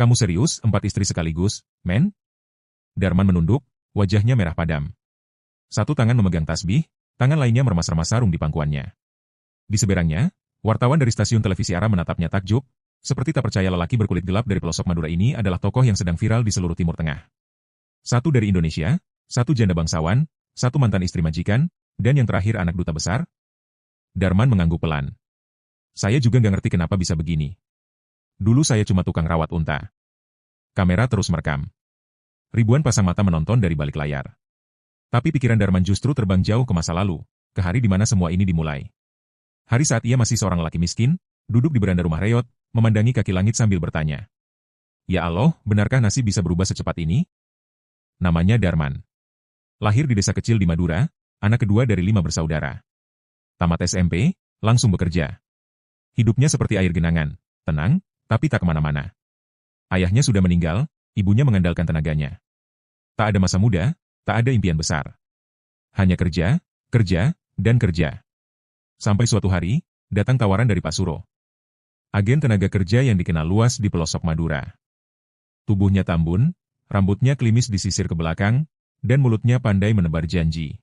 Kamu serius, 4 istri sekaligus, men? Darman menunduk, wajahnya merah padam. Satu tangan memegang tasbih, tangan lainnya meremas-remas sarung di pangkuannya. Di seberangnya, wartawan dari stasiun televisi Ara menatapnya takjub, seperti tak percaya lelaki berkulit gelap dari pelosok Madura ini adalah tokoh yang sedang viral di seluruh Timur Tengah. Satu dari Indonesia, satu janda bangsawan, satu mantan istri majikan, dan yang terakhir anak duta besar. Darman mengangguk pelan. Saya juga nggak ngerti kenapa bisa begini. Dulu saya cuma tukang rawat unta. Kamera terus merekam. Ribuan pasang mata menonton dari balik layar. Tapi pikiran Darman justru terbang jauh ke masa lalu, ke hari di mana semua ini dimulai. Hari saat ia masih seorang lelaki miskin, duduk di beranda rumah reot, memandangi kaki langit sambil bertanya. Ya Allah, benarkah nasib bisa berubah secepat ini? Namanya Darman. Lahir di desa kecil di Madura, anak kedua dari 5 bersaudara. Tamat SMP, langsung bekerja. Hidupnya seperti air genangan, tenang, tapi tak kemana-mana. Ayahnya sudah meninggal, ibunya mengandalkan tenaganya. Tak ada masa muda, tak ada impian besar. Hanya kerja, kerja, dan kerja. Sampai suatu hari, datang tawaran dari Pak Suro. Agen tenaga kerja yang dikenal luas di pelosok Madura. Tubuhnya tambun, rambutnya klimis disisir ke belakang, dan mulutnya pandai menebar janji.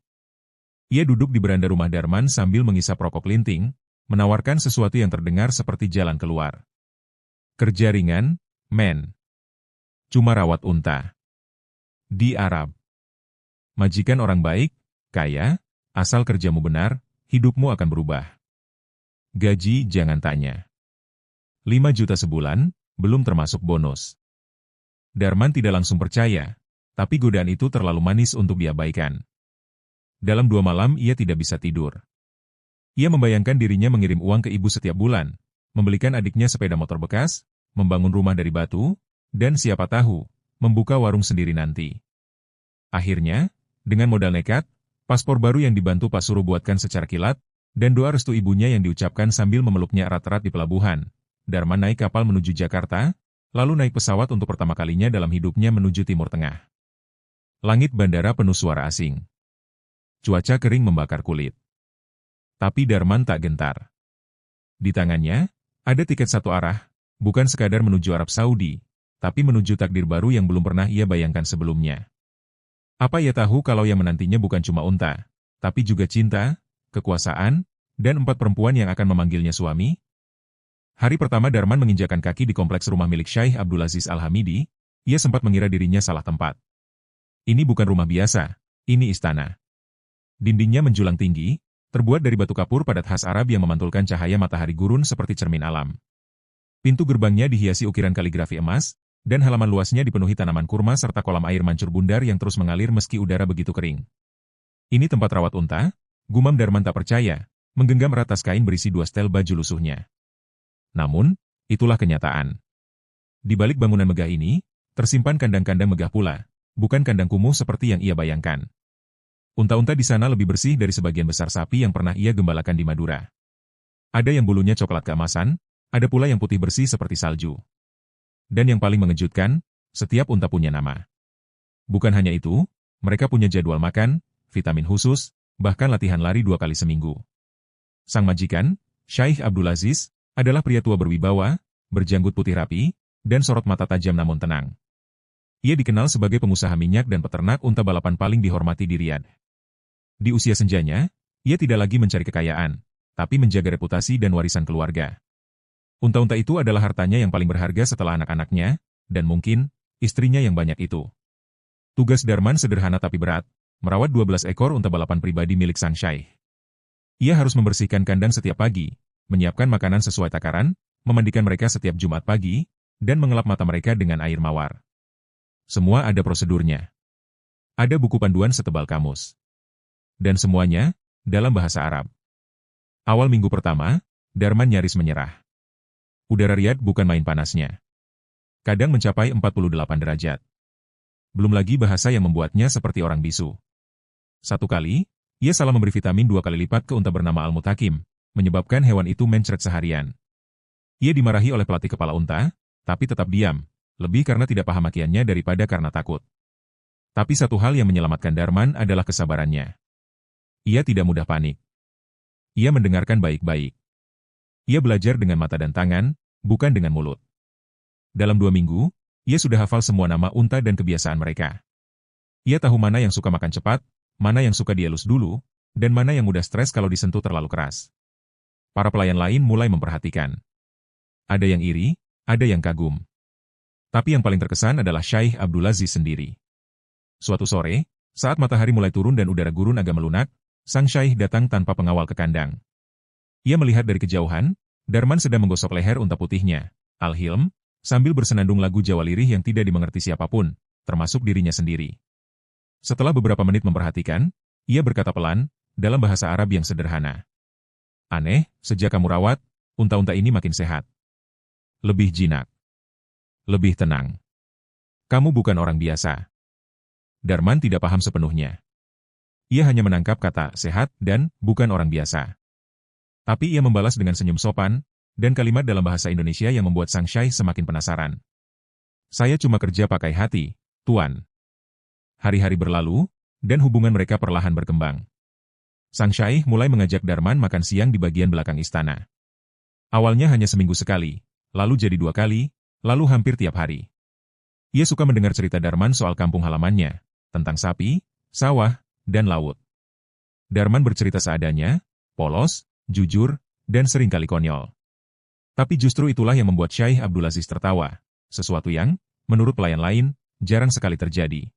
Ia duduk di beranda rumah Darman sambil mengisap rokok linting, menawarkan sesuatu yang terdengar seperti jalan keluar. Kerja ringan, men. Cuma rawat unta. Di Arab. Majikan orang baik, kaya, asal kerjamu benar, hidupmu akan berubah. Gaji jangan tanya. 5 juta sebulan, belum termasuk bonus. Darman tidak langsung percaya, tapi godaan itu terlalu manis untuk diabaikan. Dalam 2 malam ia tidak bisa tidur. Ia membayangkan dirinya mengirim uang ke ibu setiap bulan, membelikan adiknya sepeda motor bekas, membangun rumah dari batu, dan siapa tahu, membuka warung sendiri nanti. Akhirnya, dengan modal nekat, paspor baru yang dibantu Pak Suro buatkan secara kilat, dan doa restu ibunya yang diucapkan sambil memeluknya erat-erat di pelabuhan, Darman naik kapal menuju Jakarta, lalu naik pesawat untuk pertama kalinya dalam hidupnya menuju Timur Tengah. Langit bandara penuh suara asing. Cuaca kering membakar kulit. Tapi Darman tak gentar. Di tangannya, ada tiket satu arah, bukan sekadar menuju Arab Saudi, tapi menuju takdir baru yang belum pernah ia bayangkan sebelumnya. Apa ia tahu kalau yang menantinya bukan cuma unta, tapi juga cinta, kekuasaan, dan 4 perempuan yang akan memanggilnya suami? Hari pertama Darman menginjakan kaki di kompleks rumah milik Syekh Abdul Aziz Al-Hamidi, ia sempat mengira dirinya salah tempat. Ini bukan rumah biasa, ini istana. Dindingnya menjulang tinggi, terbuat dari batu kapur padat khas Arab yang memantulkan cahaya matahari gurun seperti cermin alam. Pintu gerbangnya dihiasi ukiran kaligrafi emas, dan halaman luasnya dipenuhi tanaman kurma serta kolam air mancur bundar yang terus mengalir meski udara begitu kering. Ini tempat rawat unta, gumam Darman tak percaya, menggenggam erat tas kain berisi 2 setel baju lusuhnya. Namun, itulah kenyataan. Di balik bangunan megah ini, tersimpan kandang-kandang megah pula, bukan kandang kumuh seperti yang ia bayangkan. Unta-unta di sana lebih bersih dari sebagian besar sapi yang pernah ia gembalakan di Madura. Ada yang bulunya coklat keemasan, ada pula yang putih bersih seperti salju. Dan yang paling mengejutkan, setiap unta punya nama. Bukan hanya itu, mereka punya jadwal makan, vitamin khusus, bahkan latihan lari 2 kali seminggu. Sang majikan, Syekh Abdul Aziz, adalah pria tua berwibawa, berjanggut putih rapi, dan sorot mata tajam namun tenang. Ia dikenal sebagai pengusaha minyak dan peternak unta balapan paling dihormati di Riyadh. Di usia senjanya, ia tidak lagi mencari kekayaan, tapi menjaga reputasi dan warisan keluarga. Unta-unta itu adalah hartanya yang paling berharga setelah anak-anaknya, dan mungkin, istrinya yang banyak itu. Tugas Darman sederhana tapi berat, merawat 12 ekor unta balapan pribadi milik sang Syekh. Ia harus membersihkan kandang setiap pagi, menyiapkan makanan sesuai takaran, memandikan mereka setiap Jumat pagi, dan mengelap mata mereka dengan air mawar. Semua ada prosedurnya. Ada buku panduan setebal kamus. Dan semuanya, dalam bahasa Arab. Awal minggu pertama, Darman nyaris menyerah. Udara Riyadh bukan main panasnya. Kadang mencapai 48 derajat. Belum lagi bahasa yang membuatnya seperti orang bisu. Satu kali, ia salah memberi vitamin 2 kali lipat ke unta bernama Al-Mutakim, menyebabkan hewan itu mencret seharian. Ia dimarahi oleh pelatih kepala unta, tapi tetap diam, lebih karena tidak paham makiannya daripada karena takut. Tapi satu hal yang menyelamatkan Darman adalah kesabarannya. Ia tidak mudah panik. Ia mendengarkan baik-baik. Ia belajar dengan mata dan tangan, bukan dengan mulut. Dalam 2 minggu, Ia sudah hafal semua nama unta dan kebiasaan mereka. Ia tahu mana yang suka makan cepat, mana yang suka dielus dulu, dan mana yang mudah stres kalau disentuh terlalu keras. Para pelayan lain mulai memperhatikan. Ada yang iri, ada yang kagum. Tapi yang paling terkesan adalah Syaikh Abdulaziz sendiri. Suatu sore, saat matahari mulai turun dan udara gurun agak melunak, sang Syaikh datang tanpa pengawal ke kandang. Ia melihat dari kejauhan, Darman sedang menggosok leher unta putihnya, Al-Hilm, sambil bersenandung lagu Jawa lirih yang tidak dimengerti siapapun, termasuk dirinya sendiri. Setelah beberapa menit memperhatikan, ia berkata pelan, dalam bahasa Arab yang sederhana. Aneh, sejak kamu rawat, unta-unta ini makin sehat. Lebih jinak. Lebih tenang. Kamu bukan orang biasa. Darman tidak paham sepenuhnya. Ia hanya menangkap kata sehat dan bukan orang biasa. Tapi ia membalas dengan senyum sopan, dan kalimat dalam bahasa Indonesia yang membuat sang Syaikh semakin penasaran. Saya cuma kerja pakai hati, Tuan. Hari-hari berlalu, dan hubungan mereka perlahan berkembang. Sang Syaikh mulai mengajak Darman makan siang di bagian belakang istana. Awalnya hanya seminggu sekali, lalu jadi 2 kali, lalu hampir tiap hari. Ia suka mendengar cerita Darman soal kampung halamannya, tentang sapi, sawah, dan laut. Darman bercerita seadanya, polos, jujur, dan seringkali konyol. Tapi justru itulah yang membuat Syaikh Abdulaziz tertawa, sesuatu yang, menurut pelayan lain, jarang sekali terjadi.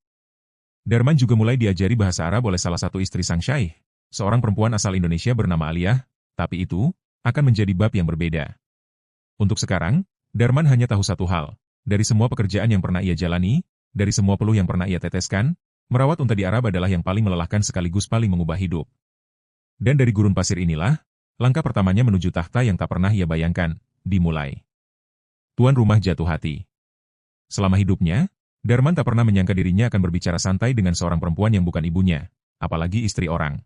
Darman juga mulai diajari bahasa Arab oleh salah satu istri sang Syaikh, seorang perempuan asal Indonesia bernama Aliyah, tapi itu akan menjadi bab yang berbeda. Untuk sekarang, Darman hanya tahu satu hal, dari semua pekerjaan yang pernah ia jalani, dari semua peluh yang pernah ia teteskan, merawat unta di Arab adalah yang paling melelahkan sekaligus paling mengubah hidup. Dan dari gurun pasir inilah, langkah pertamanya menuju takhta yang tak pernah ia bayangkan, dimulai. Tuan rumah jatuh hati. Selama hidupnya, Darman tak pernah menyangka dirinya akan berbicara santai dengan seorang perempuan yang bukan ibunya, apalagi istri orang.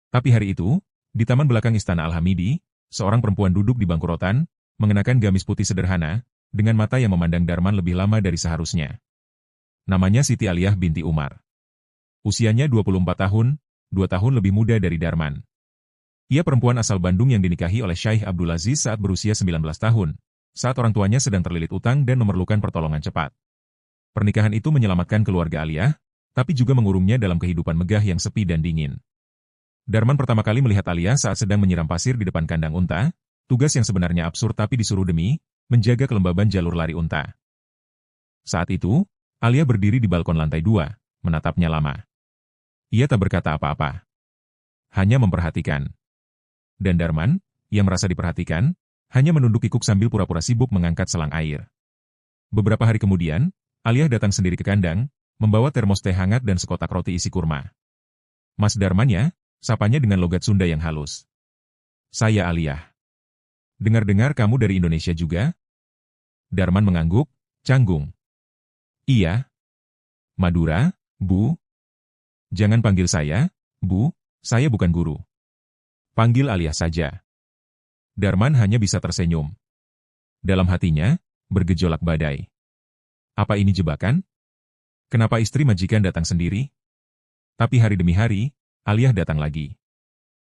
Tapi hari itu, di taman belakang Istana Al-Hamidi, seorang perempuan duduk di bangku rotan, mengenakan gamis putih sederhana, dengan mata yang memandang Darman lebih lama dari seharusnya. Namanya Siti Aliyah binti Umar. Usianya 24 tahun, 2 tahun lebih muda dari Darman. Ia perempuan asal Bandung yang dinikahi oleh Syaikh Abdulaziz saat berusia 19 tahun, saat orang tuanya sedang terlilit utang dan memerlukan pertolongan cepat. Pernikahan itu menyelamatkan keluarga Aliyah, tapi juga mengurungnya dalam kehidupan megah yang sepi dan dingin. Darman pertama kali melihat Aliyah saat sedang menyiram pasir di depan kandang unta, tugas yang sebenarnya absurd tapi disuruh demi menjaga kelembaban jalur lari unta. Saat itu, Aliyah berdiri di balkon lantai 2, menatapnya lama. Ia tak berkata apa-apa. Hanya memperhatikan. Dan Darman, yang merasa diperhatikan, hanya menunduk kikuk sambil pura-pura sibuk mengangkat selang air. Beberapa hari kemudian, Aliyah datang sendiri ke kandang, membawa termos teh hangat dan sekotak roti isi kurma. Mas Darman ya, sapanya dengan logat Sunda yang halus. Saya Aliyah. Dengar-dengar kamu dari Indonesia juga? Darman mengangguk, canggung. Iya. Madura, Bu? Jangan panggil saya, Bu, saya bukan guru. Panggil Aliyah saja. Darman hanya bisa tersenyum. Dalam hatinya, bergejolak badai. Apa ini jebakan? Kenapa istri majikan datang sendiri? Tapi hari demi hari, Aliyah datang lagi.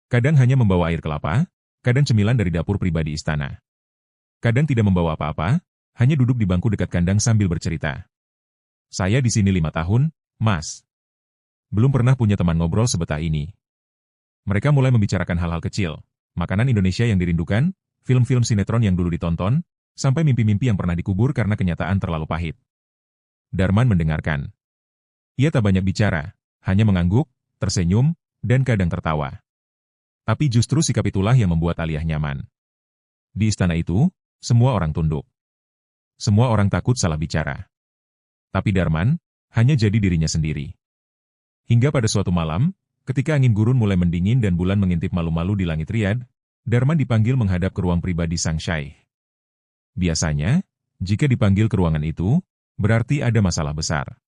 Kadang hanya membawa air kelapa, kadang cemilan dari dapur pribadi istana. Kadang tidak membawa apa-apa, hanya duduk di bangku dekat kandang sambil bercerita. Saya di sini 5 tahun, Mas. Belum pernah punya teman ngobrol sebetah ini. Mereka mulai membicarakan hal-hal kecil, makanan Indonesia yang dirindukan, film-film sinetron yang dulu ditonton, sampai mimpi-mimpi yang pernah dikubur karena kenyataan terlalu pahit. Darman mendengarkan. Ia tak banyak bicara, hanya mengangguk, tersenyum, dan kadang tertawa. Tapi justru sikap itulah yang membuat Aliyah nyaman. Di istana itu, semua orang tunduk. Semua orang takut salah bicara. Tapi Darman, hanya jadi dirinya sendiri. Hingga pada suatu malam, ketika angin gurun mulai mendingin dan bulan mengintip malu-malu di langit Riyadh, Darman dipanggil menghadap ke ruang pribadi sang Syaikh. Biasanya, jika dipanggil ke ruangan itu, berarti ada masalah besar.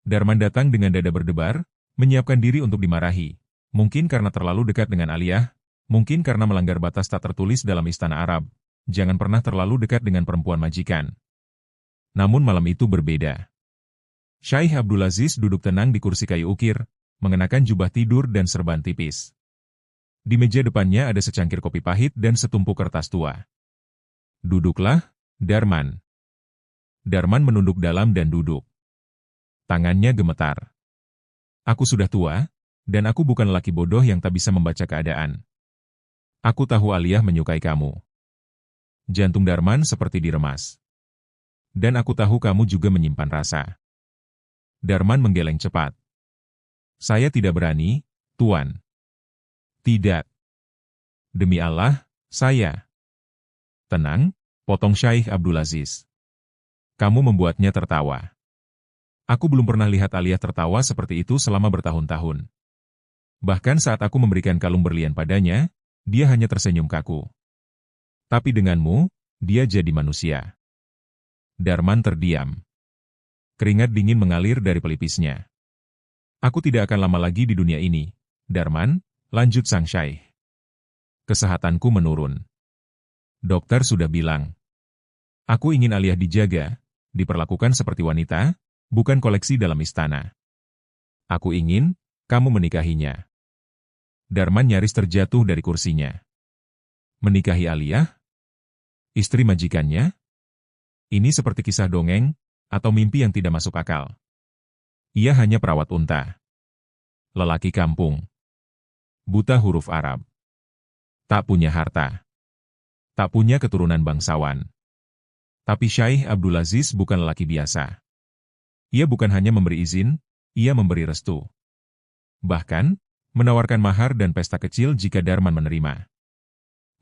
Darman datang dengan dada berdebar, menyiapkan diri untuk dimarahi, mungkin karena terlalu dekat dengan Aliyah, mungkin karena melanggar batas tak tertulis dalam istana Arab, jangan pernah terlalu dekat dengan perempuan majikan. Namun malam itu berbeda. Syaikh Abdulaziz duduk tenang di kursi kayu ukir, mengenakan jubah tidur dan serban tipis. Di meja depannya ada secangkir kopi pahit dan setumpuk kertas tua. Duduklah, Darman. Darman menunduk dalam dan duduk. Tangannya gemetar. Aku sudah tua, dan aku bukan lelaki bodoh yang tak bisa membaca keadaan. Aku tahu Aliyah menyukai kamu. Jantung Darman seperti diremas. Dan aku tahu kamu juga menyimpan rasa. Darman menggeleng cepat. Saya tidak berani, Tuan. Tidak. Demi Allah, saya. Tenang, potong Syaikh Abdulaziz. Kamu membuatnya tertawa. Aku belum pernah lihat Aliyah tertawa seperti itu selama bertahun-tahun. Bahkan saat aku memberikan kalung berlian padanya, dia hanya tersenyum kaku. Tapi denganmu, dia jadi manusia. Darman terdiam. Keringat dingin mengalir dari pelipisnya. Aku tidak akan lama lagi di dunia ini, Darman, lanjut sang Syaikh. Kesehatanku menurun. Dokter sudah bilang. Aku ingin Aliyah dijaga, diperlakukan seperti wanita, bukan koleksi dalam istana. Aku ingin kamu menikahinya. Darman nyaris terjatuh dari kursinya. Menikahi Aliyah? Istri majikannya? Ini seperti kisah dongeng, atau mimpi yang tidak masuk akal. Ia hanya perawat unta. Lelaki kampung. Buta huruf Arab. Tak punya harta. Tak punya keturunan bangsawan. Tapi Syaikh Abdulaziz bukan lelaki biasa. Ia bukan hanya memberi izin, ia memberi restu. Bahkan, menawarkan mahar dan pesta kecil jika Darman menerima.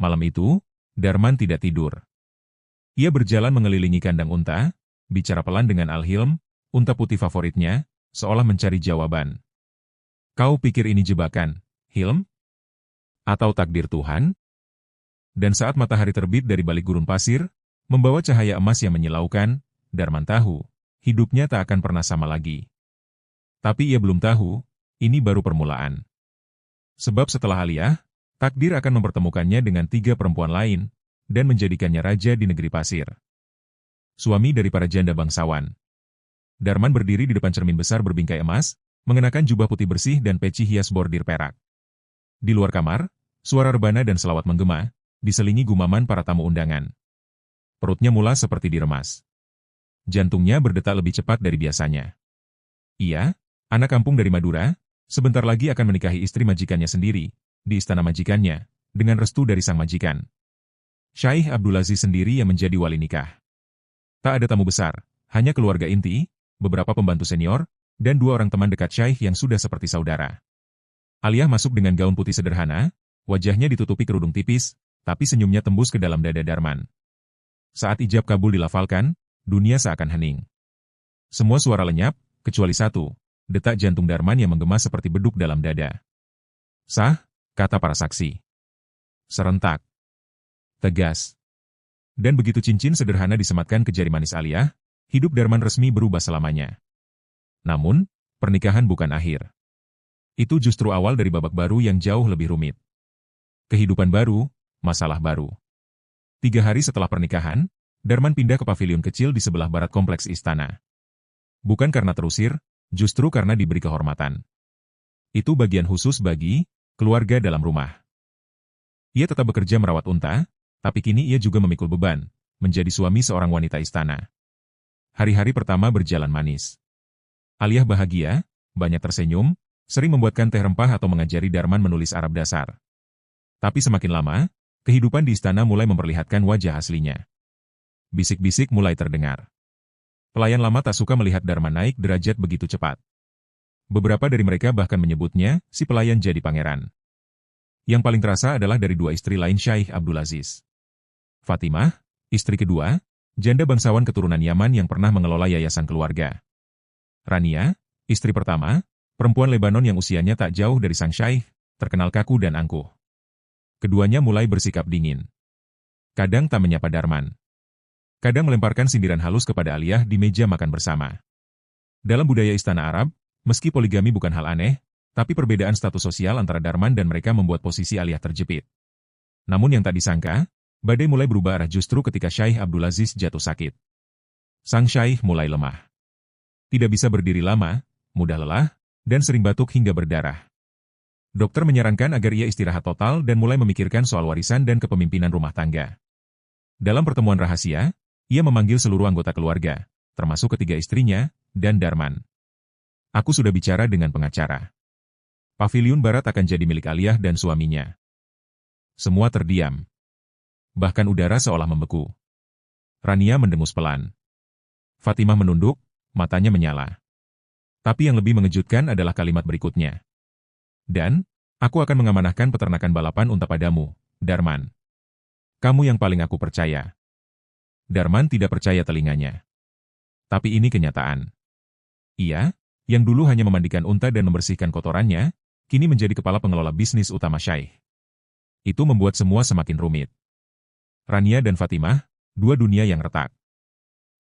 Malam itu, Darman tidak tidur. Ia berjalan mengelilingi kandang unta, bicara pelan dengan Al-Hilm, unta putih favoritnya, seolah mencari jawaban. Kau pikir ini jebakan, Hilm? Atau takdir Tuhan? Dan saat matahari terbit dari balik gurun pasir, membawa cahaya emas yang menyilaukan, Darman tahu, hidupnya tak akan pernah sama lagi. Tapi ia belum tahu, ini baru permulaan. Sebab setelah Aliyah, takdir akan mempertemukannya dengan 3 perempuan lain, dan menjadikannya raja di negeri pasir. Suami dari para janda bangsawan. Darman berdiri di depan cermin besar berbingkai emas, mengenakan jubah putih bersih dan peci hias bordir perak. Di luar kamar, suara rebana dan selawat menggema, diselingi gumaman para tamu undangan. Perutnya mula seperti diremas. Jantungnya berdetak lebih cepat dari biasanya. Ia, anak kampung dari Madura, sebentar lagi akan menikahi istri majikannya sendiri, di istana majikannya, dengan restu dari sang majikan. Syaikh Abdulaziz sendiri yang menjadi wali nikah. Tak ada tamu besar, hanya keluarga inti, beberapa pembantu senior, dan 2 orang teman dekat Syaikh yang sudah seperti saudara. Aliyah masuk dengan gaun putih sederhana, wajahnya ditutupi kerudung tipis, tapi senyumnya tembus ke dalam dada Darman. Saat ijab kabul dilafalkan, dunia seakan hening. Semua suara lenyap, kecuali satu, detak jantung Darman yang menggema seperti beduk dalam dada. Sah, kata para saksi. Serentak. Tegas. Dan begitu cincin sederhana disematkan ke jari manis Aliyah, hidup Darman resmi berubah selamanya. Namun, pernikahan bukan akhir. Itu justru awal dari babak baru yang jauh lebih rumit. Kehidupan baru, masalah baru. 3 hari setelah pernikahan, Darman pindah ke pavilion kecil di sebelah barat kompleks istana. Bukan karena terusir, justru karena diberi kehormatan. Itu bagian khusus bagi keluarga dalam rumah. Ia tetap bekerja merawat unta, tapi kini ia juga memikul beban, menjadi suami seorang wanita istana. Hari-hari pertama berjalan manis. Aliyah bahagia, banyak tersenyum, sering membuatkan teh rempah atau mengajari Darman menulis Arab dasar. Tapi semakin lama, kehidupan di istana mulai memperlihatkan wajah aslinya. Bisik-bisik mulai terdengar. Pelayan lama tak suka melihat Darman naik derajat begitu cepat. Beberapa dari mereka bahkan menyebutnya, si pelayan jadi pangeran. Yang paling terasa adalah dari 2 istri lain Syaikh Abdulaziz. Fatimah, istri kedua, janda bangsawan keturunan Yaman yang pernah mengelola yayasan keluarga. Rania, istri pertama, perempuan Lebanon yang usianya tak jauh dari sang Syaikh, terkenal kaku dan angkuh. Keduanya mulai bersikap dingin. Kadang tak menyapa Darman. Kadang melemparkan sindiran halus kepada Aliyah di meja makan bersama. Dalam budaya istana Arab, meski poligami bukan hal aneh, tapi perbedaan status sosial antara Darman dan mereka membuat posisi Aliyah terjepit. Namun yang tak disangka, badai mulai berubah arah justru ketika Syaikh Abdulaziz jatuh sakit. Sang Syaikh mulai lemah. Tidak bisa berdiri lama, mudah lelah, dan sering batuk hingga berdarah. Dokter menyarankan agar ia istirahat total dan mulai memikirkan soal warisan dan kepemimpinan rumah tangga. Dalam pertemuan rahasia, ia memanggil seluruh anggota keluarga, termasuk ketiga istrinya, dan Darman. Aku sudah bicara dengan pengacara. Paviliun Barat akan jadi milik Aliyah dan suaminya. Semua terdiam. Bahkan udara seolah membeku. Rania mendengus pelan. Fatimah menunduk, matanya menyala. Tapi yang lebih mengejutkan adalah kalimat berikutnya. Dan, aku akan mengamanahkan peternakan balapan unta padamu, Darman. Kamu yang paling aku percaya. Darman tidak percaya telinganya. Tapi ini kenyataan. Ia, yang dulu hanya memandikan unta dan membersihkan kotorannya, kini menjadi kepala pengelola bisnis utama Syekh. Itu membuat semua semakin rumit. Rania dan Fatimah, dua dunia yang retak.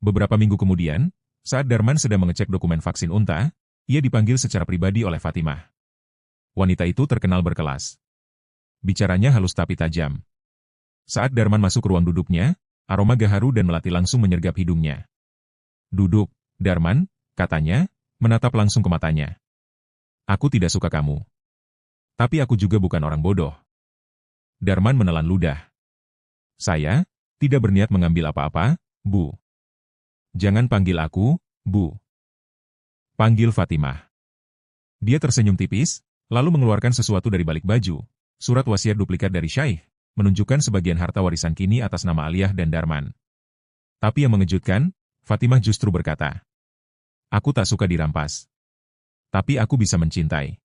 Beberapa minggu kemudian, saat Darman sedang mengecek dokumen vaksin unta, ia dipanggil secara pribadi oleh Fatimah. Wanita itu terkenal berkelas. Bicaranya halus tapi tajam. Saat Darman masuk ke ruang duduknya, aroma gaharu dan melati langsung menyergap hidungnya. Duduk, Darman, katanya, menatap langsung ke matanya. Aku tidak suka kamu. Tapi aku juga bukan orang bodoh. Darman menelan ludah. Saya tidak berniat mengambil apa-apa, Bu. Jangan panggil aku, Bu. Panggil Fatimah. Dia tersenyum tipis, lalu mengeluarkan sesuatu dari balik baju, surat wasiat duplikat dari Syekh, menunjukkan sebagian harta warisan kini atas nama Aliyah dan Darman. Tapi yang mengejutkan, Fatimah justru berkata, aku tak suka dirampas. Tapi aku bisa mencintai.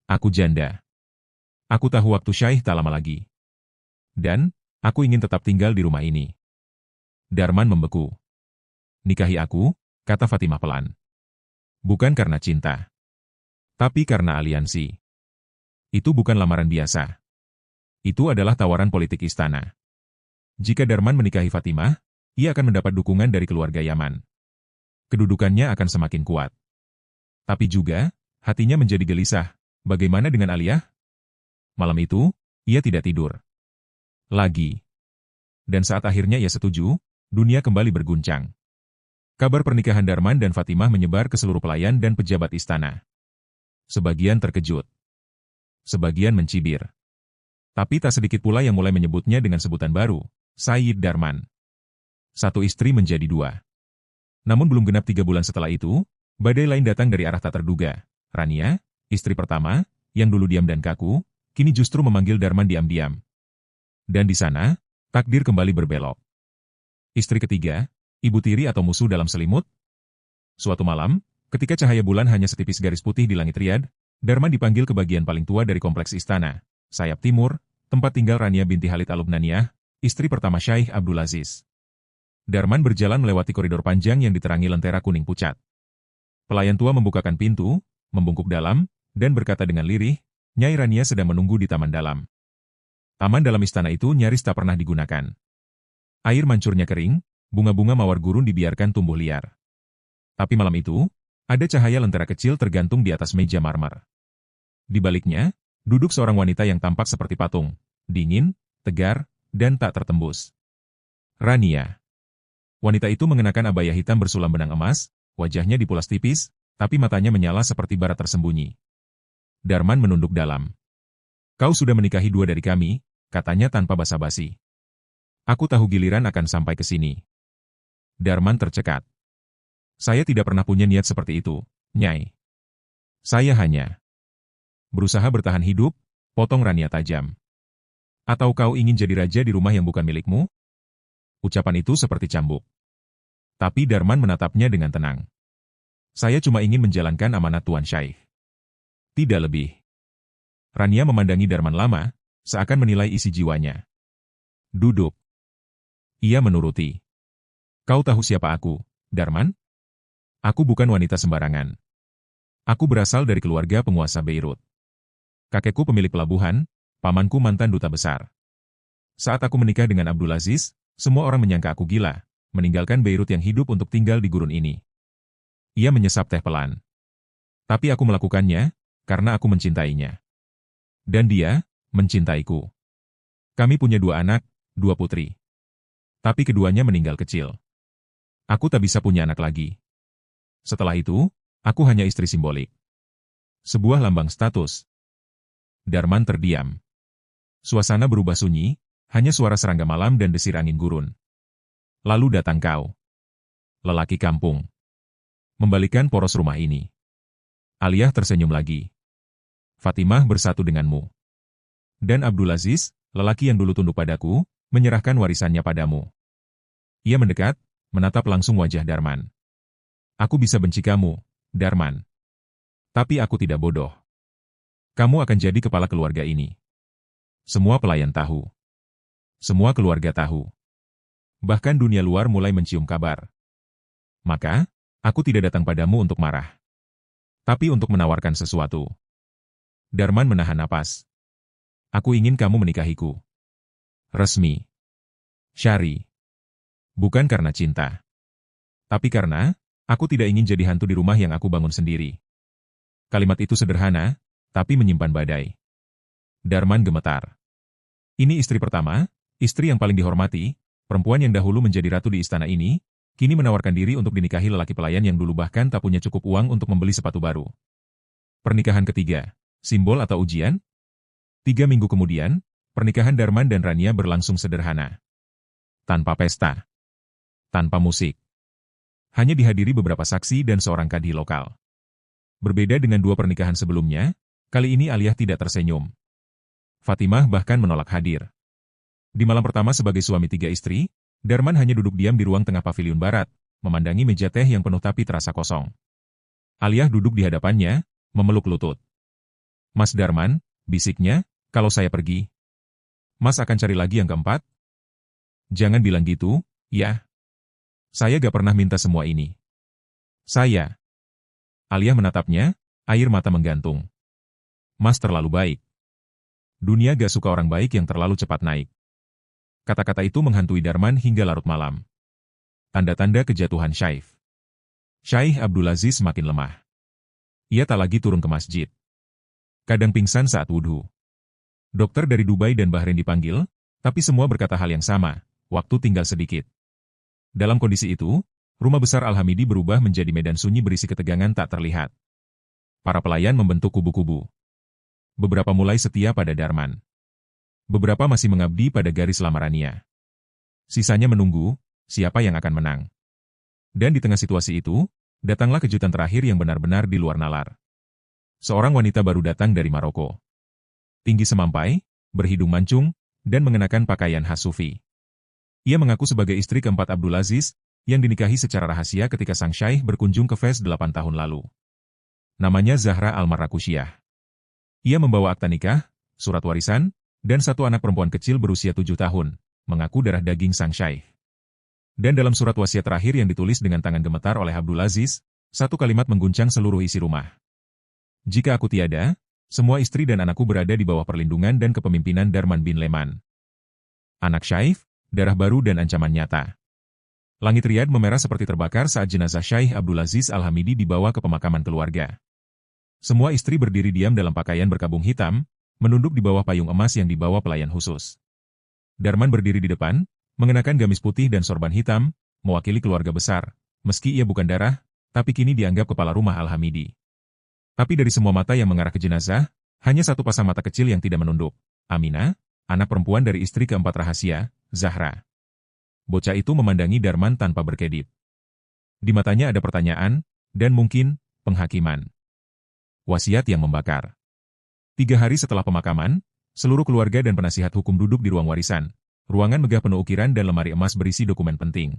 Aku janda. Aku tahu waktu Syekh tak lama lagi. Dan, aku ingin tetap tinggal di rumah ini. Darman membeku. Nikahi aku, kata Fatimah pelan. Bukan karena cinta. Tapi karena aliansi. Itu bukan lamaran biasa. Itu adalah tawaran politik istana. Jika Darman menikahi Fatimah, ia akan mendapat dukungan dari keluarga Yaman. Kedudukannya akan semakin kuat. Tapi juga, hatinya menjadi gelisah. Bagaimana dengan Aliyah? Malam itu, ia tidak tidur. Lagi. Dan saat akhirnya ia setuju, dunia kembali berguncang. Kabar pernikahan Darman dan Fatimah menyebar ke seluruh pelayan dan pejabat istana. Sebagian terkejut. Sebagian mencibir. Tapi tak sedikit pula yang mulai menyebutnya dengan sebutan baru, Sayyid Darman. Satu istri menjadi dua. Namun belum genap 3 bulan setelah itu, badai lain datang dari arah tak terduga. Rania, istri pertama, yang dulu diam dan kaku, kini justru memanggil Darman diam-diam. Dan di sana, takdir kembali berbelok. Istri ketiga, ibu tiri atau musuh dalam selimut? Suatu malam, ketika cahaya bulan hanya setipis garis putih di langit Riyadh, Darman dipanggil ke bagian paling tua dari kompleks istana, sayap timur, tempat tinggal Rania binti Khalid Al-Lubnaniyah, istri pertama Syekh Abdul Aziz. Darman berjalan melewati koridor panjang yang diterangi lentera kuning pucat. Pelayan tua membukakan pintu, membungkuk dalam, dan berkata dengan lirih, Nyai Rania sedang menunggu di taman dalam. Taman dalam istana itu nyaris tak pernah digunakan. Air mancurnya kering, bunga-bunga mawar gurun dibiarkan tumbuh liar. Tapi malam itu, ada cahaya lentera kecil tergantung di atas meja marmer. Di baliknya, duduk seorang wanita yang tampak seperti patung, dingin, tegar, dan tak tertembus. Rania. Wanita itu mengenakan abaya hitam bersulam benang emas, wajahnya dipulas tipis, tapi matanya menyala seperti bara tersembunyi. Darman menunduk dalam. Kau sudah menikahi 2 dari kami, katanya tanpa basa-basi. Aku tahu giliran akan sampai ke sini. Darman tercekat. Saya tidak pernah punya niat seperti itu, Nyai. Saya hanya berusaha bertahan hidup, potong Rania tajam. Atau kau ingin jadi raja di rumah yang bukan milikmu? Ucapan itu seperti cambuk. Tapi Darman menatapnya dengan tenang. Saya cuma ingin menjalankan amanat Tuan Syekh. Tidak lebih. Rania memandangi Darman lama, seakan menilai isi jiwanya. Duduk. Ia menuruti. Kau tahu siapa aku, Darman? Aku bukan wanita sembarangan. Aku berasal dari keluarga penguasa Beirut. Kakekku pemilik pelabuhan, pamanku mantan duta besar. Saat aku menikah dengan Abdul Aziz, semua orang menyangka aku gila, meninggalkan Beirut yang hidup untuk tinggal di gurun ini. Ia menyesap teh pelan. Tapi aku melakukannya, karena aku mencintainya. Dan dia, mencintaiku. Kami punya 2 anak, 2 putri. Tapi keduanya meninggal kecil. Aku tak bisa punya anak lagi. Setelah itu, aku hanya istri simbolik. Sebuah lambang status. Darman terdiam. Suasana berubah sunyi, hanya suara serangga malam dan desir angin gurun. Lalu datang kau. Lelaki kampung. Membalikan poros rumah ini. Aliyah tersenyum lagi. Fatimah bersatu denganmu. Dan Abdulaziz, lelaki yang dulu tunduk padaku, menyerahkan warisannya padamu. Ia mendekat, menatap langsung wajah Darman. Aku bisa benci kamu, Darman. Tapi aku tidak bodoh. Kamu akan jadi kepala keluarga ini. Semua pelayan tahu. Semua keluarga tahu. Bahkan dunia luar mulai mencium kabar. Maka, aku tidak datang padamu untuk marah. Tapi untuk menawarkan sesuatu. Darman menahan napas. Aku ingin kamu menikahiku. Resmi. Syari. Bukan karena cinta. Tapi karena, aku tidak ingin jadi hantu di rumah yang aku bangun sendiri. Kalimat itu sederhana, tapi menyimpan badai. Darman gemetar. Ini istri pertama, istri yang paling dihormati, perempuan yang dahulu menjadi ratu di istana ini, kini menawarkan diri untuk dinikahi lelaki pelayan yang dulu bahkan tak punya cukup uang untuk membeli sepatu baru. Pernikahan ketiga, simbol atau ujian? 3 minggu kemudian, pernikahan Darman dan Rania berlangsung sederhana. Tanpa pesta. Tanpa musik. Hanya dihadiri beberapa saksi dan seorang kadhi lokal. Berbeda dengan 2 pernikahan sebelumnya, kali ini Aliyah tidak tersenyum. Fatimah bahkan menolak hadir. Di malam pertama sebagai suami 3 istri, Darman hanya duduk diam di ruang tengah paviliun barat, memandangi meja teh yang penuh tapi terasa kosong. Aliyah duduk di hadapannya, memeluk lutut. Mas Darman, bisiknya, kalau saya pergi, Mas akan cari lagi yang keempat? Jangan bilang gitu, ya. Saya gak pernah minta semua ini. Saya. Aliyah menatapnya, air mata menggantung. Mas terlalu baik. Dunia gak suka orang baik yang terlalu cepat naik. Kata-kata itu menghantui Darman hingga larut malam. Tanda-tanda kejatuhan Syaikh. Syaikh Abdulaziz makin lemah. Ia tak lagi turun ke masjid. Kadang pingsan saat wudhu. Dokter dari Dubai dan Bahrain dipanggil, tapi semua berkata hal yang sama, waktu tinggal sedikit. Dalam kondisi itu, rumah besar Al-Hamidi berubah menjadi medan sunyi berisi ketegangan tak terlihat. Para pelayan membentuk kubu-kubu. Beberapa mulai setia pada Darman. Beberapa masih mengabdi pada garis lamarannya. Sisanya menunggu, siapa yang akan menang. Dan di tengah situasi itu, datanglah kejutan terakhir yang benar-benar di luar nalar. Seorang wanita baru datang dari Maroko. Tinggi semampai, berhidung mancung, dan mengenakan pakaian khas Sufi. Ia mengaku sebagai istri keempat Abdulaziz, yang dinikahi secara rahasia ketika sang syaikh berkunjung ke Fez 8 tahun lalu. Namanya Zahra Al-Marrakusyah. Ia membawa akta nikah, surat warisan, dan 1 anak perempuan kecil berusia 7 tahun, mengaku darah daging sang syaikh. Dan dalam surat wasiat terakhir yang ditulis dengan tangan gemetar oleh Abdulaziz, 1 kalimat mengguncang seluruh isi rumah. Jika aku tiada, semua istri dan anakku berada di bawah perlindungan dan kepemimpinan Darman bin Leman. Anak Syaikh, darah baru dan ancaman nyata. Langit Riyadh memerah seperti terbakar saat jenazah Syaikh Abdulaziz Al-Hamidi dibawa ke pemakaman keluarga. Semua istri berdiri diam dalam pakaian berkabung hitam, menunduk di bawah payung emas yang dibawa pelayan khusus. Darman berdiri di depan, mengenakan gamis putih dan sorban hitam, mewakili keluarga besar, meski ia bukan darah, tapi kini dianggap kepala rumah Al-Hamidi. Tapi dari semua mata yang mengarah ke jenazah, hanya 1 pasang mata kecil yang tidak menunduk. Aminah, anak perempuan dari istri keempat rahasia, Zahra. Bocah itu memandangi Darman tanpa berkedip. Di matanya ada pertanyaan, dan mungkin, penghakiman. Wasiat yang membakar. 3 hari setelah pemakaman, seluruh keluarga dan penasihat hukum duduk di ruang warisan. Ruangan megah penuh ukiran dan lemari emas berisi dokumen penting.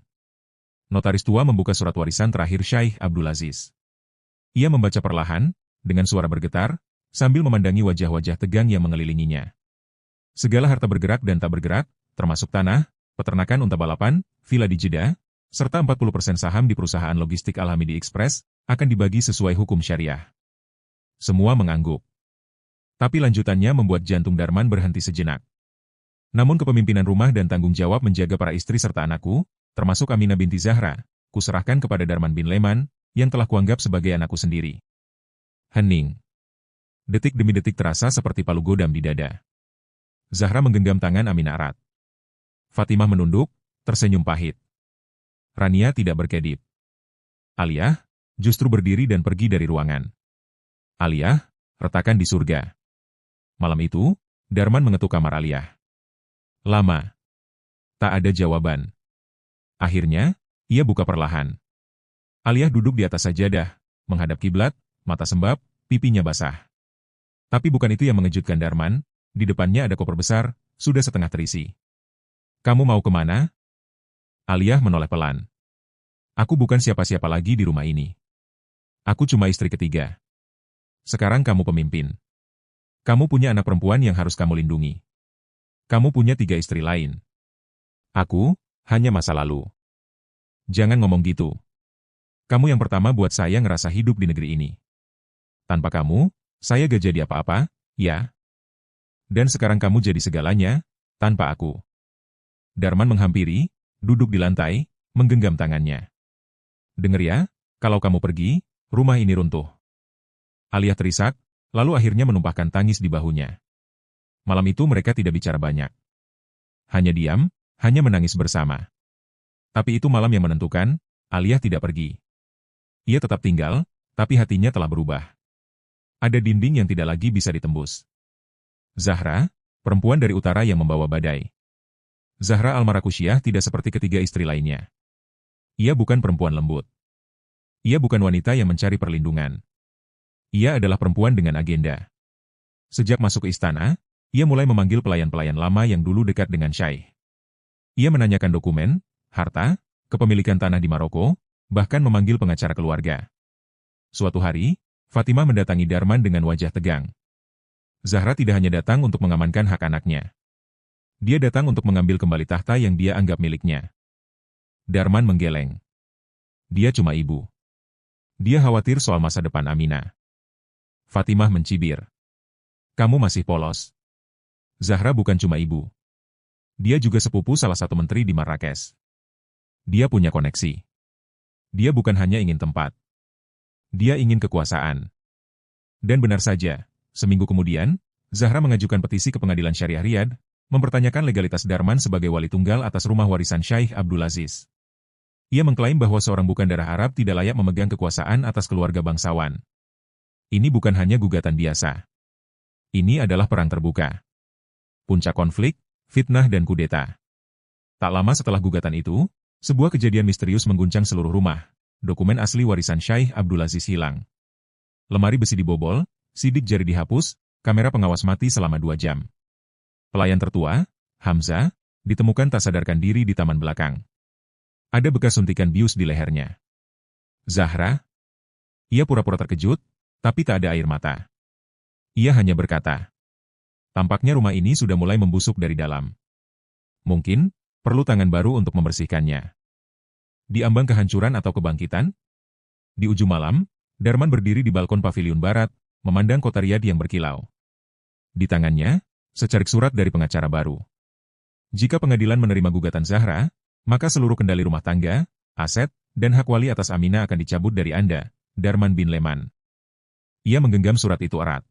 Notaris tua membuka surat warisan terakhir Syaikh Abdulaziz. Ia membaca perlahan, dengan suara bergetar, sambil memandangi wajah-wajah tegang yang mengelilinginya. Segala harta bergerak dan tak bergerak, termasuk tanah, peternakan unta balapan, villa di Jeddah, serta 40% saham di perusahaan logistik Al-Hamidi Express, akan dibagi sesuai hukum syariah. Semua mengangguk. Tapi lanjutannya membuat jantung Darman berhenti sejenak. Namun kepemimpinan rumah dan tanggung jawab menjaga para istri serta anakku, termasuk Aminah binti Zahra, kuserahkan kepada Darman bin Leman, yang telah kuanggap sebagai anakku sendiri. Hening. Detik demi detik terasa seperti palu godam di dada. Zahra menggenggam tangan Aminah erat. Fatimah menunduk, tersenyum pahit. Rania tidak berkedip. Aliyah, justru berdiri dan pergi dari ruangan. Aliyah, retakan di surga. Malam itu, Darman mengetuk kamar Aliyah. Lama. Tak ada jawaban. Akhirnya, ia buka perlahan. Aliyah duduk di atas sajadah, menghadap kiblat, mata sembab, pipinya basah. Tapi bukan itu yang mengejutkan Darman, di depannya ada koper besar, sudah setengah terisi. Kamu mau kemana? Aliyah menoleh pelan. Aku bukan siapa-siapa lagi di rumah ini. Aku cuma istri ketiga. Sekarang kamu pemimpin. Kamu punya anak perempuan yang harus kamu lindungi. Kamu punya 3 istri lain. Aku, hanya masa lalu. Jangan ngomong gitu. Kamu yang pertama buat saya ngerasa hidup di negeri ini. Tanpa kamu, saya gak jadi apa-apa, ya? Dan sekarang kamu jadi segalanya, tanpa aku. Darman menghampiri, duduk di lantai, menggenggam tangannya. Dengar ya, kalau kamu pergi, rumah ini runtuh. Aliyah terisak, lalu akhirnya menumpahkan tangis di bahunya. Malam itu mereka tidak bicara banyak. Hanya diam, hanya menangis bersama. Tapi itu malam yang menentukan, Aliyah tidak pergi. Ia tetap tinggal, tapi hatinya telah berubah. Ada dinding yang tidak lagi bisa ditembus. Zahra, perempuan dari utara yang membawa badai. Zahra Al-Marakusyah tidak seperti ketiga istri lainnya. Ia bukan perempuan lembut. Ia bukan wanita yang mencari perlindungan. Ia adalah perempuan dengan agenda. Sejak masuk ke istana, ia mulai memanggil pelayan-pelayan lama yang dulu dekat dengan Syekh. Ia menanyakan dokumen, harta, kepemilikan tanah di Maroko, bahkan memanggil pengacara keluarga. Suatu hari, Fatimah mendatangi Darman dengan wajah tegang. Zahra tidak hanya datang untuk mengamankan hak anaknya. Dia datang untuk mengambil kembali tahta yang dia anggap miliknya. Darman menggeleng. Dia cuma ibu. Dia khawatir soal masa depan Aminah. Fatimah mencibir. Kamu masih polos. Zahra bukan cuma ibu. Dia juga sepupu salah satu menteri di Marrakesh. Dia punya koneksi. Dia bukan hanya ingin tempat. Dia ingin kekuasaan. Dan benar saja, seminggu kemudian, Zahra mengajukan petisi ke Pengadilan Syariah Riyadh, mempertanyakan legalitas Darman sebagai wali tunggal atas rumah warisan Syekh Abdul Aziz. Ia mengklaim bahwa seorang bukan darah Arab tidak layak memegang kekuasaan atas keluarga bangsawan. Ini bukan hanya gugatan biasa. Ini adalah perang terbuka. Puncak konflik, fitnah dan kudeta. Tak lama setelah gugatan itu, sebuah kejadian misterius mengguncang seluruh rumah. Dokumen asli warisan Syekh Abdul Aziz hilang. Lemari besi dibobol, sidik jari dihapus, kamera pengawas mati selama 2 jam. Pelayan tertua, Hamzah, ditemukan tak sadarkan diri di taman belakang. Ada bekas suntikan bius di lehernya. Zahra? Ia pura-pura terkejut, tapi tak ada air mata. Ia hanya berkata, tampaknya rumah ini sudah mulai membusuk dari dalam. Mungkin, perlu tangan baru untuk membersihkannya. Di ambang kehancuran atau kebangkitan? Di ujung malam, Darman berdiri di balkon paviliun barat, memandang kota Riyadh yang berkilau. Di tangannya, secarik surat dari pengacara baru. Jika pengadilan menerima gugatan Zahra, maka seluruh kendali rumah tangga, aset, dan hak wali atas Aminah akan dicabut dari Anda, Darman bin Leman. Ia menggenggam surat itu erat.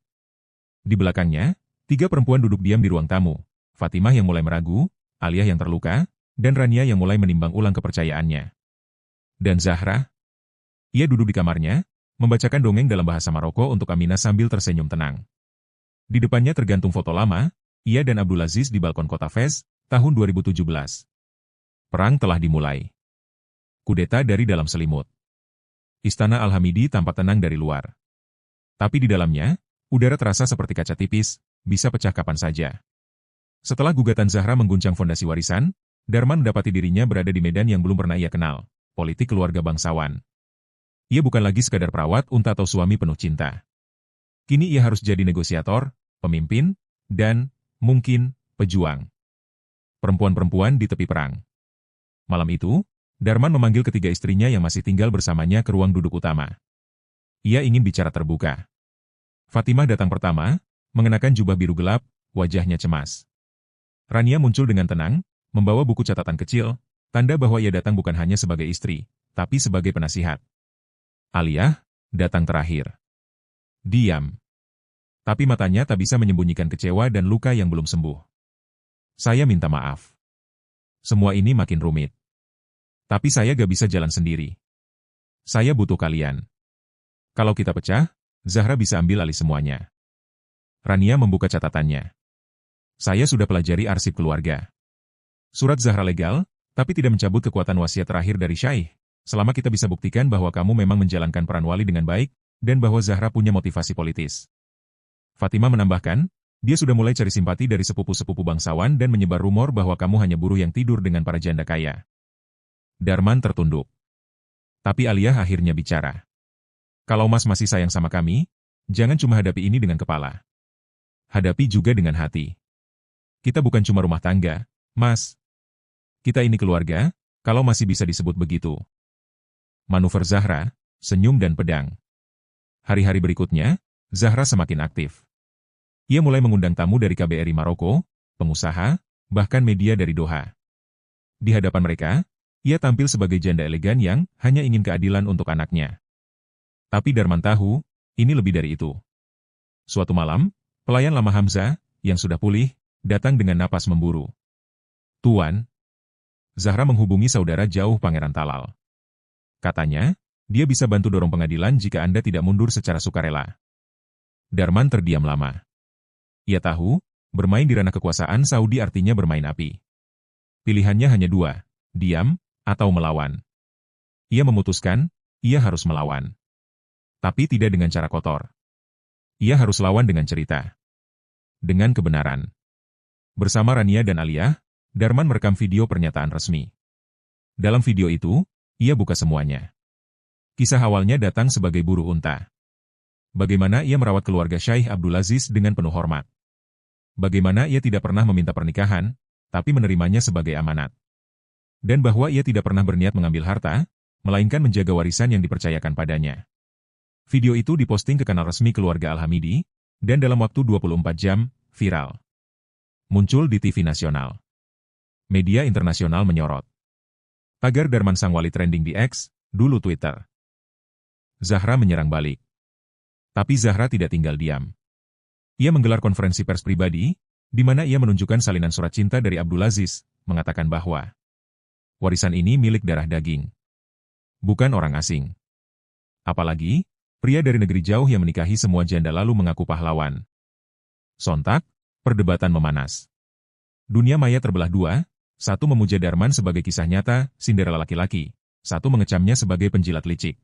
Di belakangnya, 3 perempuan duduk diam di ruang tamu. Fatimah yang mulai meragu, Aliyah yang terluka, dan Rania yang mulai menimbang ulang kepercayaannya. Dan Zahra? Ia duduk di kamarnya, membacakan dongeng dalam bahasa Maroko untuk Aminah sambil tersenyum tenang. Di depannya tergantung foto lama, ia dan Abdul Aziz di balkon kota Fez, tahun 2017. Perang telah dimulai. Kudeta dari dalam selimut. Istana Al-Hamidi tampak tenang dari luar. Tapi di dalamnya, udara terasa seperti kaca tipis, bisa pecah kapan saja. Setelah gugatan Zahra mengguncang fondasi warisan, Darman mendapati dirinya berada di medan yang belum pernah ia kenal, politik keluarga bangsawan. Ia bukan lagi sekadar perawat unta atau suami penuh cinta. Kini ia harus jadi negosiator, pemimpin, dan, mungkin, pejuang. Perempuan-perempuan di tepi perang. Malam itu, Darman memanggil ketiga istrinya yang masih tinggal bersamanya ke ruang duduk utama. Ia ingin bicara terbuka. Fatimah datang pertama, mengenakan jubah biru gelap, wajahnya cemas. Rania muncul dengan tenang, membawa buku catatan kecil, tanda bahwa ia datang bukan hanya sebagai istri, tapi sebagai penasihat. Aliyah, datang terakhir. Diam. Tapi matanya tak bisa menyembunyikan kecewa dan luka yang belum sembuh. Saya minta maaf. Semua ini makin rumit. Tapi saya gak bisa jalan sendiri. Saya butuh kalian. Kalau kita pecah, Zahra bisa ambil alih semuanya. Rania membuka catatannya. Saya sudah pelajari arsip keluarga. Surat Zahra legal, tapi tidak mencabut kekuatan wasiat terakhir dari Syaikh, selama kita bisa buktikan bahwa kamu memang menjalankan peran wali dengan baik, dan bahwa Zahra punya motivasi politis. Fatimah menambahkan, dia sudah mulai cari simpati dari sepupu-sepupu bangsawan dan menyebar rumor bahwa kamu hanya buruh yang tidur dengan para janda kaya. Darman tertunduk. Tapi Aliyah akhirnya bicara. Kalau Mas masih sayang sama kami, jangan cuma hadapi ini dengan kepala. Hadapi juga dengan hati. Kita bukan cuma rumah tangga, Mas. Kita ini keluarga, kalau masih bisa disebut begitu. Manuver Zahra, senyum dan pedang. Hari-hari berikutnya, Zahra semakin aktif. Ia mulai mengundang tamu dari KBRI Maroko, pengusaha, bahkan media dari Doha. Di hadapan mereka, ia tampil sebagai janda elegan yang hanya ingin keadilan untuk anaknya. Tapi Darman tahu, ini lebih dari itu. Suatu malam, pelayan lama Hamzah, yang sudah pulih, datang dengan napas memburu. Tuan, Zahra menghubungi saudara jauh Pangeran Talal. Katanya, dia bisa bantu dorong pengadilan jika Anda tidak mundur secara sukarela. Darman terdiam lama. Ia tahu, bermain di ranah kekuasaan Saudi artinya bermain api. Pilihannya hanya dua, diam, atau melawan. Ia memutuskan, ia harus melawan. Tapi tidak dengan cara kotor. Ia harus lawan dengan cerita. Dengan kebenaran. Bersama Rania dan Aliyah, Darman merekam video pernyataan resmi. Dalam video itu, ia buka semuanya. Kisah awalnya datang sebagai buruh unta. Bagaimana ia merawat keluarga Syaikh Abdulaziz dengan penuh hormat. Bagaimana ia tidak pernah meminta pernikahan, tapi menerimanya sebagai amanat. Dan bahwa ia tidak pernah berniat mengambil harta, melainkan menjaga warisan yang dipercayakan padanya. Video itu diposting ke kanal resmi keluarga Al-Hamidi, dan dalam waktu 24 jam, viral. Muncul di TV nasional. Media internasional menyorot. Tagar Darman sang wali trending di X, dulu Twitter. Zahra menyerang balik. Tapi Zahra tidak tinggal diam. Ia menggelar konferensi pers pribadi, di mana ia menunjukkan salinan surat cinta dari Abdulaziz, mengatakan bahwa warisan ini milik darah daging. Bukan orang asing. Apalagi, pria dari negeri jauh yang menikahi semua janda lalu mengaku pahlawan. Sontak, perdebatan memanas. Dunia maya terbelah dua, satu memuja Darman sebagai kisah nyata, Cinderella laki-laki, satu mengecamnya sebagai penjilat licik.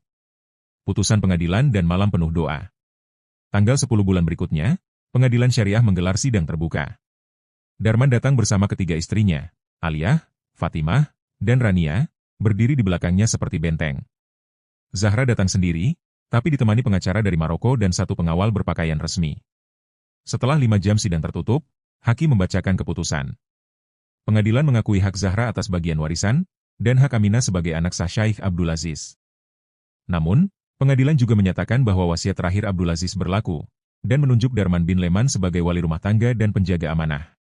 Putusan pengadilan dan malam penuh doa. Tanggal 10 bulan berikutnya, Pengadilan Syariah menggelar sidang terbuka. Darman datang bersama ketiga istrinya, Aliyah, Fatimah, dan Rania, berdiri di belakangnya seperti benteng. Zahra datang sendiri, tapi ditemani pengacara dari Maroko dan satu pengawal berpakaian resmi. Setelah 5 jam sidang tertutup, hakim membacakan keputusan. Pengadilan mengakui hak Zahra atas bagian warisan, dan hak Aminah sebagai anak sah Syaikh Abdulaziz. Namun, pengadilan juga menyatakan bahwa wasiat terakhir Abdulaziz berlaku, dan menunjuk Darman bin Leman sebagai wali rumah tangga dan penjaga amanah.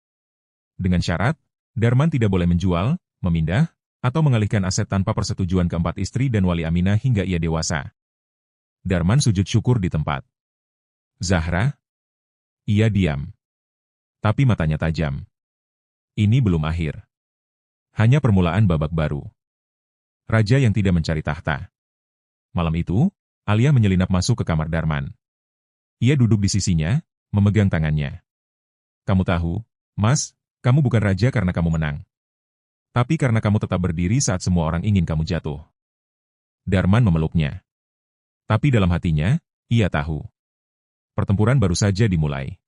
Dengan syarat, Darman tidak boleh menjual, memindah, atau mengalihkan aset tanpa persetujuan keempat istri dan wali Aminah hingga ia dewasa. Darman sujud syukur di tempat. Zahra? Ia diam. Tapi matanya tajam. Ini belum akhir. Hanya permulaan babak baru. Raja yang tidak mencari tahta. Malam itu, Aliyah menyelinap masuk ke kamar Darman. Ia duduk di sisinya, memegang tangannya. Kamu tahu, Mas, kamu bukan raja karena kamu menang. Tapi karena kamu tetap berdiri saat semua orang ingin kamu jatuh. Darman memeluknya. Tapi dalam hatinya, ia tahu. Pertempuran baru saja dimulai.